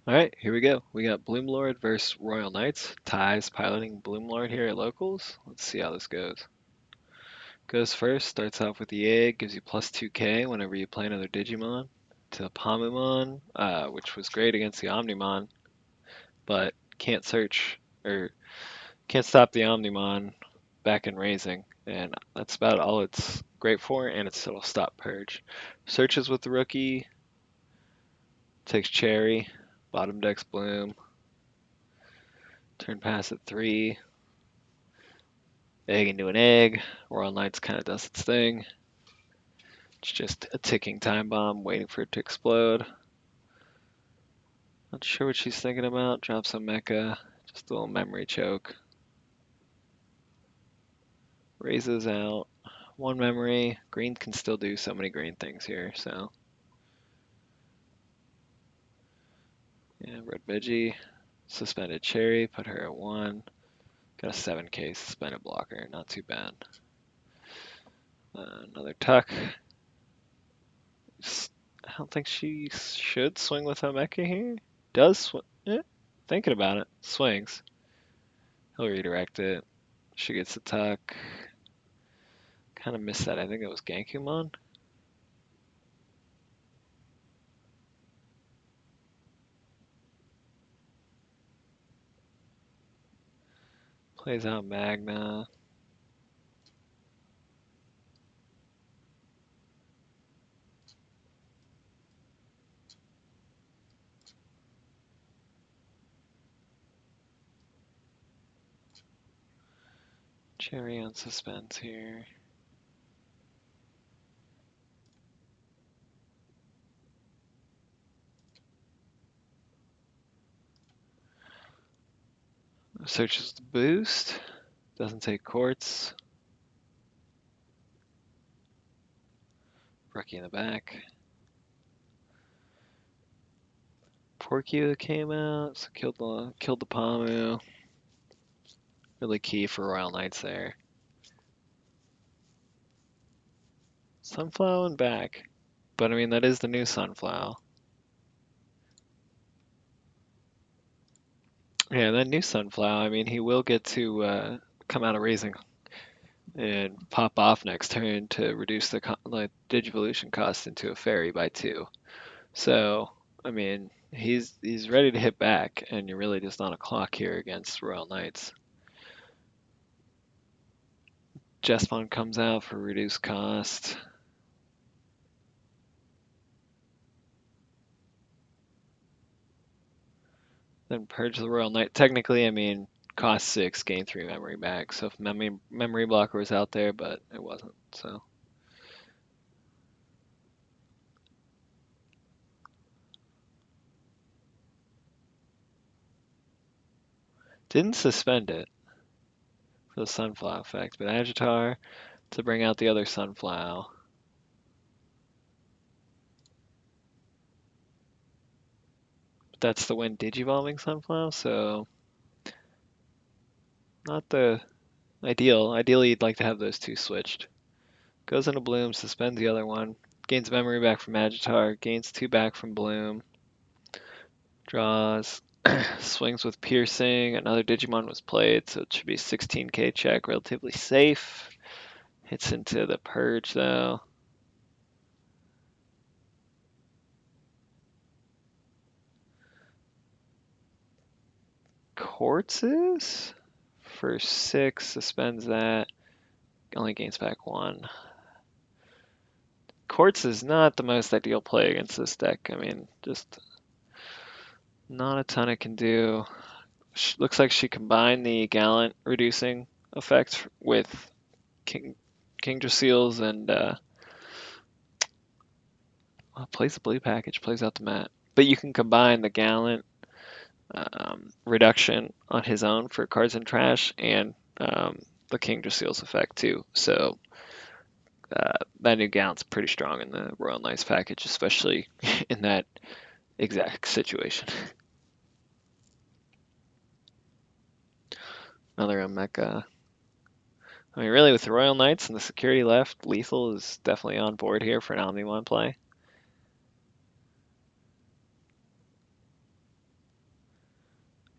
Alright, here we go. We got Bloomlord versus Royal Knights. Ties piloting Bloomlord here at locals. Let's see how this goes. Goes first, starts off with the egg, gives you plus 2k whenever you play another Digimon. To Pamumon, which was great against the Omnimon, but can't search or can't stop the Omnimon back in raising. And that's about all it's great for, and it'll stop Purge. Searches with the rookie, takes Cherry, bottom decks Bloom, turn pass at 3. Egg into an egg. Royal Knights kind of does its thing. It's just a ticking time bomb waiting for it to explode. Not sure what she's thinking about. Drop some mecha. Just a little memory choke. Raises out. One memory. Green can still do so many green things here, so. Yeah, red Veggie. Suspended Cherry. Put her at 1. Got a 7k suspended blocker. Not too bad. Another tuck. I don't think she should swing with a mecha here. Does thinking about it. Swings. He'll redirect it. She gets the tuck. Kind of missed that. I think it was Gankumon. Plays out Magna. Cherry on suspense here. Searches the boost. Doesn't take quartz. Rookie in the back. Porkio came out, so killed the Pamu. Really key for Royal Knights there. Sunflower and back. But I mean, that is the new Sunflower. Yeah, that new Sunflower, I mean, he will get to come out of raising and pop off next turn to reduce the Digivolution cost into a fairy by 2. So, I mean, he's ready to hit back, and you're really just on a clock here against Royal Knights. Jespon comes out for reduced cost. Then purge the Royal Knight. Technically, I mean, cost 6, gain 3 memory back. So if memory blocker was out there, but it wasn't. So didn't suspend it for the Sunflower effect, but Agitar to bring out the other Sunflower. That's the win Digivolving Sunflower, so not the ideal. Ideally, you'd like to have those two switched. Goes into Bloom, suspends the other one, gains memory back from Agitar, gains 2 back from Bloom, draws, swings with Piercing. Another Digimon was played, so it should be 16k check, relatively safe. Hits into the Purge though. Quartzes for 6, suspends that, only gains back 1. Quartz is not the most ideal play against this deck. I mean, just not a ton it can do. Looks like she combined the Gallant reducing effect with Kingdra Seals and plays the blue package, plays out the mat. But you can combine the Gallant reduction on his own for cards in trash and the Kingdra Seals effect too. So that new Gallant's pretty strong in the Royal Knights package, especially in that exact situation. Another mecha. I mean, really, with the Royal Knights and the security left, Lethal is definitely on board here for an Omnimon play.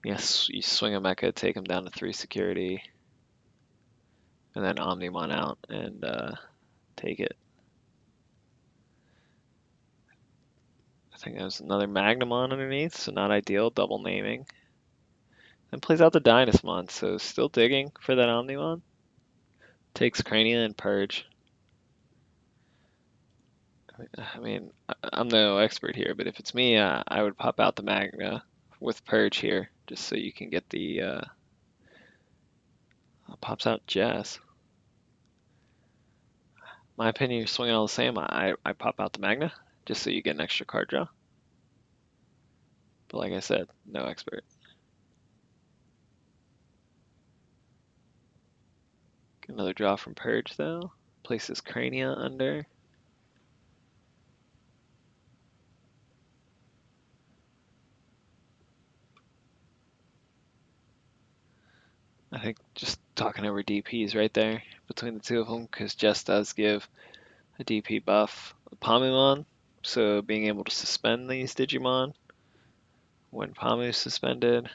Yes, you swing a mecha, take him down to 3 security, and then Omnimon out and take it. I think there's another Magnamon underneath, so not ideal, double naming. Then plays out the Dynasmon, so still digging for that Omnimon. Takes Crania and Purge. I mean, I'm no expert here, but if it's me, I would pop out the Magna with Purge here, just so you can get the, pops out Jess. My opinion, you're swinging all the same. I pop out the Magna, just so you get an extra card draw. But like I said, no expert. Get another draw from Purge, though. Places Crania under. I think just talking over DPs right there between the two of them, because Jess does give a DP buff Pamumon, so being able to suspend these Digimon when Pamu's suspended.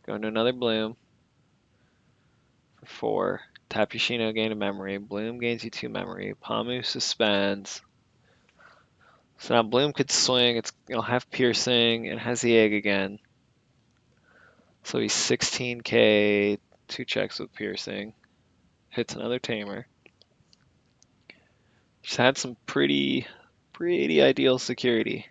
Going to another Bloom for 4. Tap Yoshino, gain a memory. Bloom gains you 2 memory. Pamu suspends. So now Bloom could swing. It'll have piercing. It has the egg again. So he's 16k, 2 checks with piercing. Hits another tamer. Just had some pretty ideal security.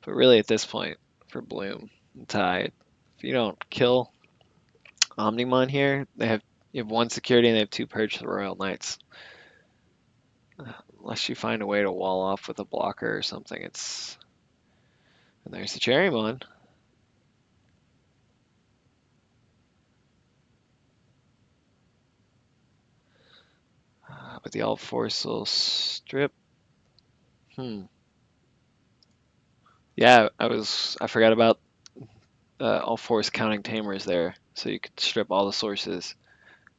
But really at this point, for Bloom and Tide, if you don't kill Omnimon here, you have 1 security and they have 2 Purge the Royal Knights. Unless you find a way to wall off with a blocker or something, it's... And there's the Cherrymon. But the Alt Force will strip. Yeah, I forgot about Alt Force counting tamers there. So you could strip all the sources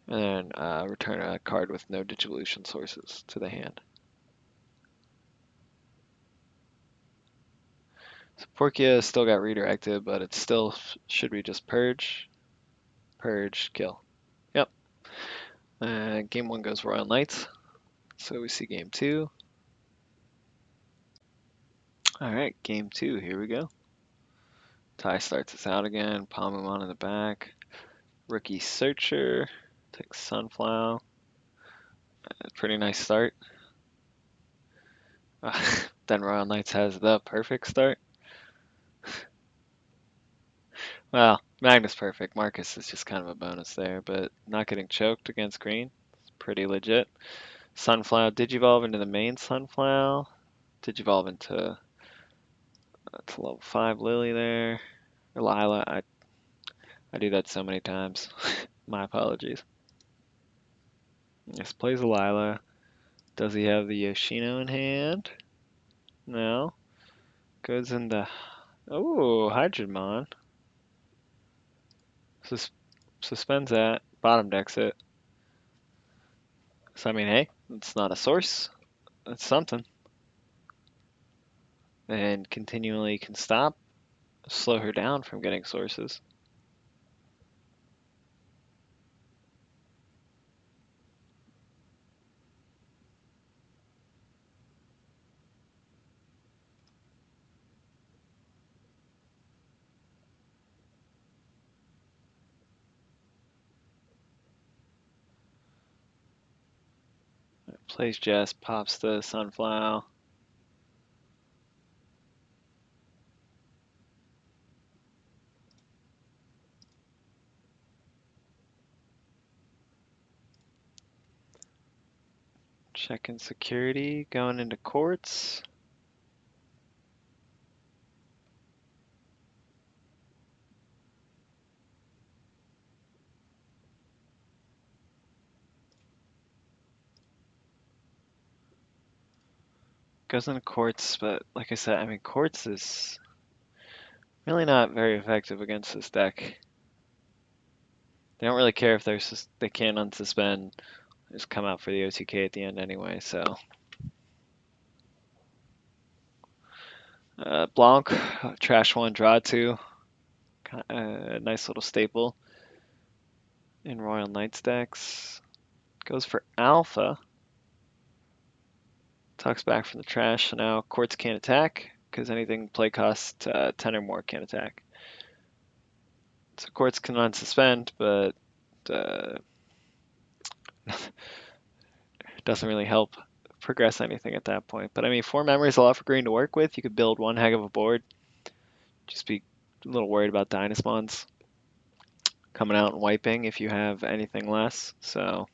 and then return a card with no Digivolution sources to the hand. So Porkia still got redirected, but it still should be just Purge, kill. Yep. Game 1 goes Royal Knights. So we see Game 2. Alright, Game 2, here we go. Ty starts us out again, Pamumon in the back. Rookie Searcher, takes Sunflower. Pretty nice start. Then Royal Knights has the perfect start. Well, Magnus perfect. Marcus is just kind of a bonus there, but not getting choked against green. It's pretty legit. Sunflower Digivolve into the main Sunflower. Digivolve into level 5 Lily there. Or Lila. I do that so many times. My apologies. Yes, plays a Lila. Does he have the Yoshino in hand? No. Goes into... Oh, Hydramon. Suspends that. Bottom decks it. So, I mean, hey, it's not a source. It's something. And continually can slow her down from getting sources. Plays Jess, pops the Sunflower. Checking security, going into courts. Goes into courts, but like I said, I mean, courts is really not very effective against this deck. They don't really care if they can't unsuspend. They just come out for the OTK at the end anyway, so. Blanc, trash 1, draw 2. A nice little staple in Royal Knights decks. Goes for Alpha. Tucks back from the trash, so now Courts can't attack, because anything play cost 10 or more can't attack. So Courts can unsuspend, but doesn't really help progress anything at that point. But I mean, 4 memory is a lot for green to work with. You could build one heck of a board. Just be a little worried about Dynasmons coming out and wiping if you have anything less. So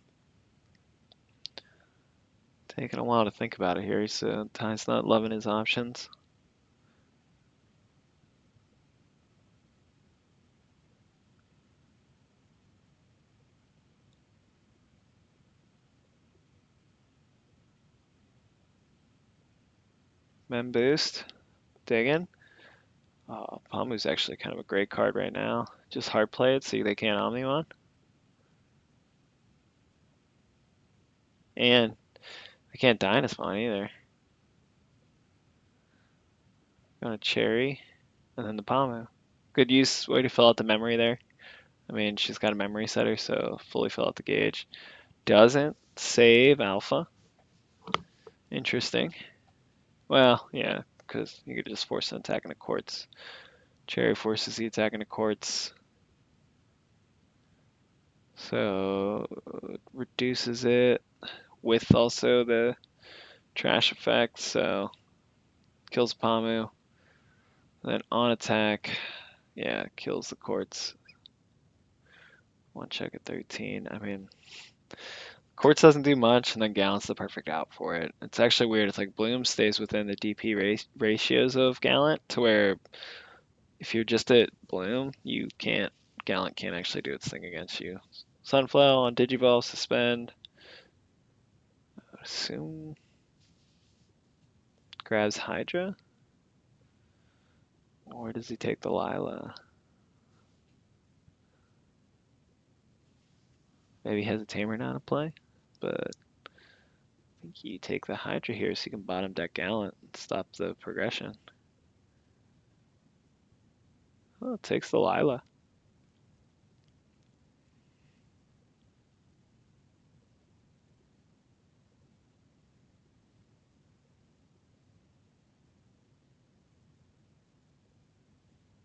taking a while to think about it here. Ty's not loving his options. Mem boost, digging. Pamu's actually kind of a great card right now. Just hard play it so they can't Omnimon. And they can't Dynasmon either. Going to Cherry, and then the Pamu. Good way to fill out the memory there. I mean, she's got a memory setter, so fully fill out the gauge. Doesn't save Alpha. Interesting. Well, yeah, because you could just force an attack into Quartz. Cherry forces the attack into Quartz. So reduces it with also the trash effect, so kills Pamu. Then on attack, yeah, kills the Quartz. One check at 13. I mean, Quartz doesn't do much, and then Gallant's the perfect out for it. It's actually weird. It's like Bloom stays within the DP ratios of Gallant, to where if you're just at Bloom, Gallant can't actually do its thing against you. Sunflower on Digivolve, suspend. I assume grabs Hydra? Or does he take the Lila? Maybe he has a Tamer now to play, but I think you take the Hydra here so you can bottom deck Gallant and stop the progression. Oh, it takes the Lila.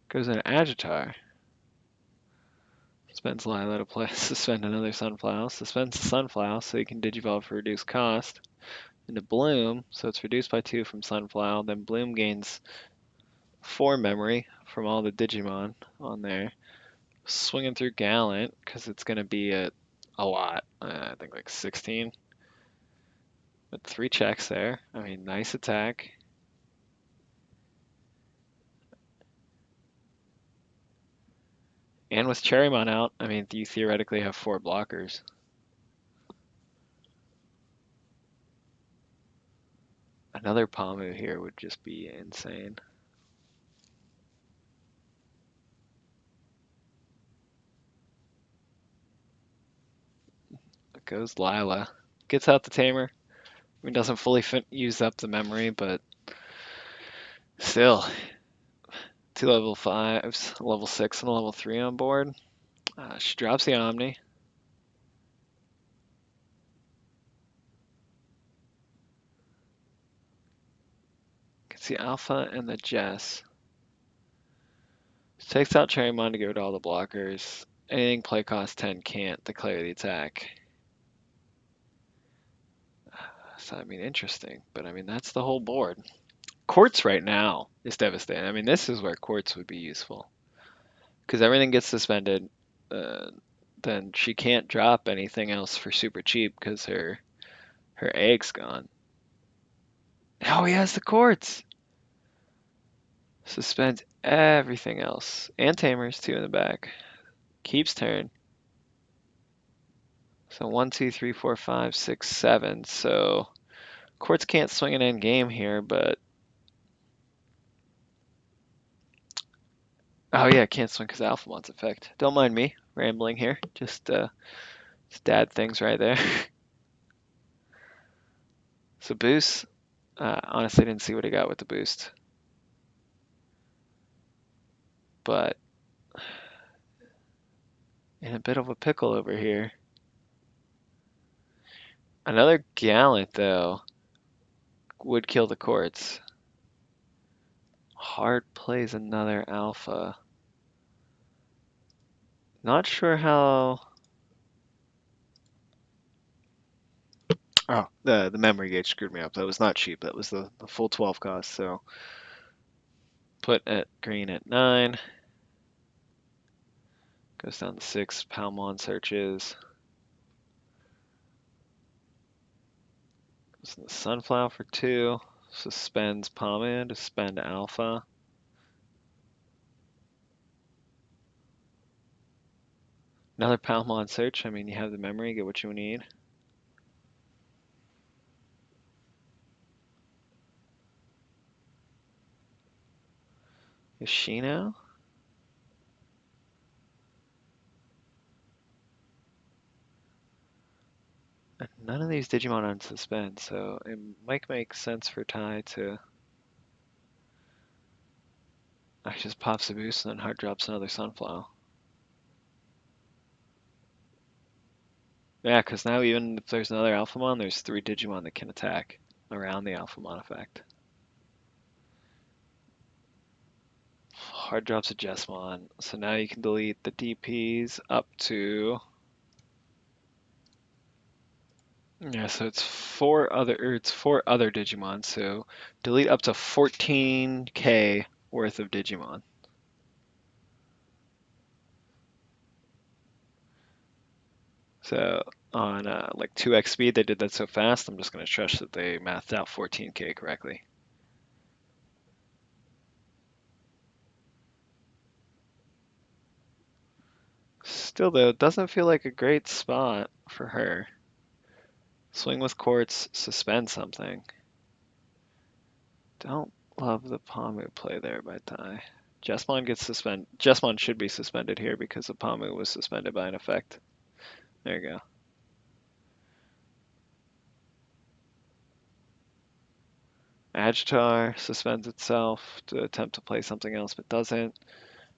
Goes into Agitar. Suspends Lila to play. Suspend another Sunflower. Suspends the Sunflower so you can Digivolve for reduced cost. Into Bloom, so it's reduced by 2 from Sunflower. Then Bloom gains 4 memory from all the Digimon on there. Swinging through Gallant, because it's going to be a lot. I think like 16. But 3 checks there. I mean, nice attack. And with Cherrymon out, I mean, you theoretically have 4 blockers. Another Pamu here would just be insane. It goes Lila. Gets out the Tamer. I mean, doesn't fully use up the memory, but still. 2 level 5s, a level 6, and a level 3 on board. She drops the Omni. Gets the Alpha and the Jess. Takes out Cherrymon to go to all the blockers. Anything play cost 10 can't declare the attack. So, I mean, interesting. But, I mean, that's the whole board. Quartz right now is devastating. I mean, this is where Quartz would be useful. Because everything gets suspended. Then she can't drop anything else for super cheap because her egg's gone. Oh, he has the Quartz! Suspends everything else. And Tamers, too, in the back. Keeps turn. So 1, 2, 3, 4, 5, 6, 7. So Quartz can't swing an end game here, but oh yeah, can't swing because Alphamon's effect. Don't mind me rambling here. Just dad things right there. So boost. Honestly, didn't see what he got with the boost, but in a bit of a pickle over here. Another Gallant, though, would kill the Quartz. Hard plays another Alpha. Not sure how... Oh, the memory gauge screwed me up. That was not cheap. That was the full 12 cost, so... Put at green at 9. Goes down to 6. Palmon searches. Goes to the Sunflower for 2. Suspends Palmon to spend Alpha. Another Palmon search. I mean, you have the memory, get what you need. Yoshino? None of these Digimon on suspend, so it might make sense for Tai to... I just pops a boost and then hard drops another Sunflower. Yeah, because now even if there's another Alphamon, there's 3 Digimon that can attack around the Alphamon effect. Hard drops a Jesmon, so now you can delete the DPs up to... Yeah, so it's 4 other Digimon, so delete up to 14k worth of Digimon. So on like 2x speed, they did that so fast, I'm just going to trust that they mathed out 14k correctly. Still though, it doesn't feel like a great spot for her. Swing with Quartz, suspend something. Don't love the Pamu play there by Tai. Jesmon gets suspended. Jesmon should be suspended here because the Pamu was suspended by an effect. There you go. Agitar suspends itself to attempt to play something else but doesn't.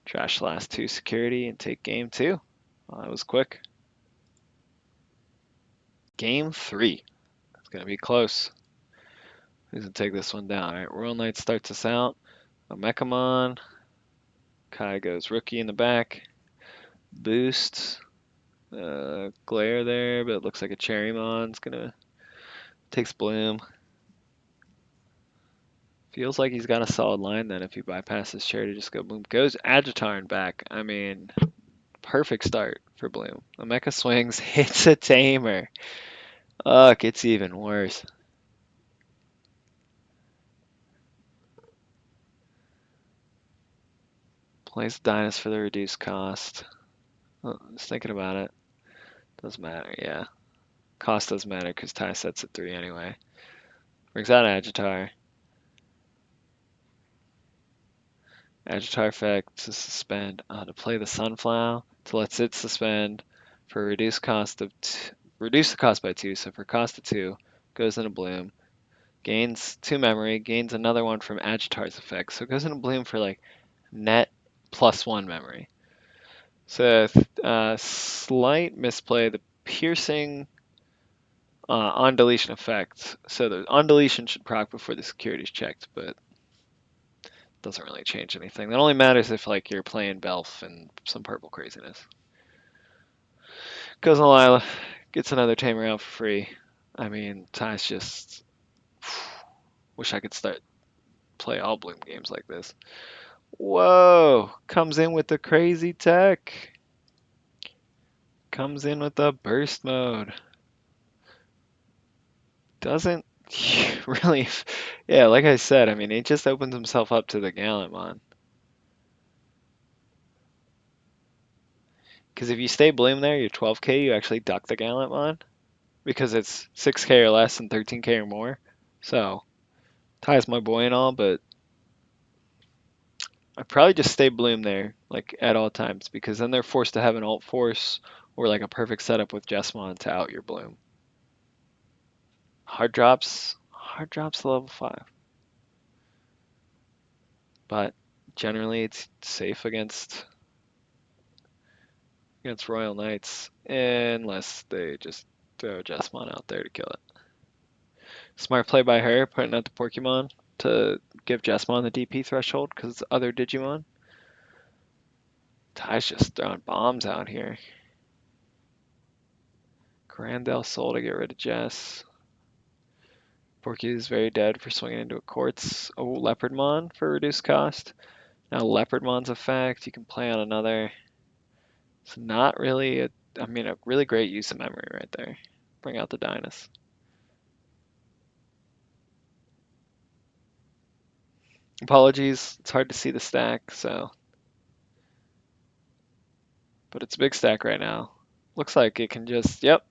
Trash last 2 security and take game 2. Well, that was quick. Game 3. It's going to be close. Who's going to take this one down? All right, Royal Knight starts us out. Omekamon. Kai goes rookie in the back. Boost. Glare there, but it looks like a Cherrymon's going to... Takes Bloom. Feels like he's got a solid line then if he bypasses Cherry to just go Bloom. Goes Agitar and back. I mean, perfect start for Bloom. Omeka swings, hits a Tamer. Oh, it gets even worse. Plays Dynas for the reduced cost. Oh, just thinking about it. Doesn't matter, yeah. Cost doesn't matter because Tai sets at 3 anyway. Brings out Agitar. Agitar effect to suspend. To play the Sunflower. To let it suspend for reduced cost of... reduce the cost by 2, so for cost of 2, goes into Bloom. Gains 2 memory, gains another one from Agitar's effect, so it goes into Bloom for like net +1 memory. So slight misplay, the piercing on deletion effect. So the on deletion should proc before the security is checked, but doesn't really change anything. That only matters if like you're playing Belf and some purple craziness. Goes on Lila, gets another Tamer out for free. I mean, Ty's just wish I could play all Bloom games like this. Whoa! Comes in with the crazy tech. Comes in with the burst mode. Doesn't really... Yeah, like I said, I mean, he just opens himself up to the Gallantmon. Because if you stay Bloom there, you're 12k, you actually duck the Gallantmon. Because it's 6k or less and 13k or more. So, Ty's my boy and all, but I'd probably just stay Bloom there, like, at all times. Because then they're forced to have an alt force or like a perfect setup with Jesmon to out your Bloom. Hard drops to level 5. But generally it's safe against against Royal Knights, unless they just throw Jessamon out there to kill it. Smart play by her, putting out the Pokemon to give Jessamon the DP threshold because it's other Digimon. Ty's just throwing bombs out here. Grandel Soul to get rid of Jess. Porky is very dead for swinging into a Quartz. Oh, Leopardmon for reduced cost. Now Leopardmon's effect, you can play on another. It's not really a really great use of memory right there. Bring out the Dynus. Apologies, it's hard to see the stack, but it's a big stack right now. Looks like it can just, yep.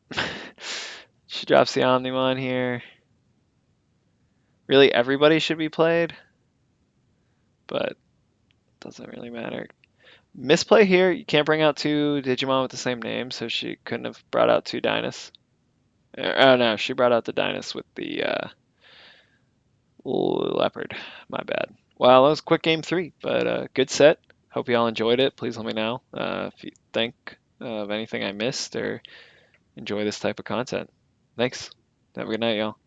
She drops the Omnimon here. Really, everybody should be played, but it doesn't really matter. Misplay here, you can't bring out two Digimon with the same name, so she couldn't have brought out two Dynus. Oh no, she brought out the Dynus with the Leopard. My bad. Well, that was quick game 3, but good set. Hope you all enjoyed it. Please let me know if you think of anything I missed or enjoy this type of content. Thanks. Have a good night, y'all.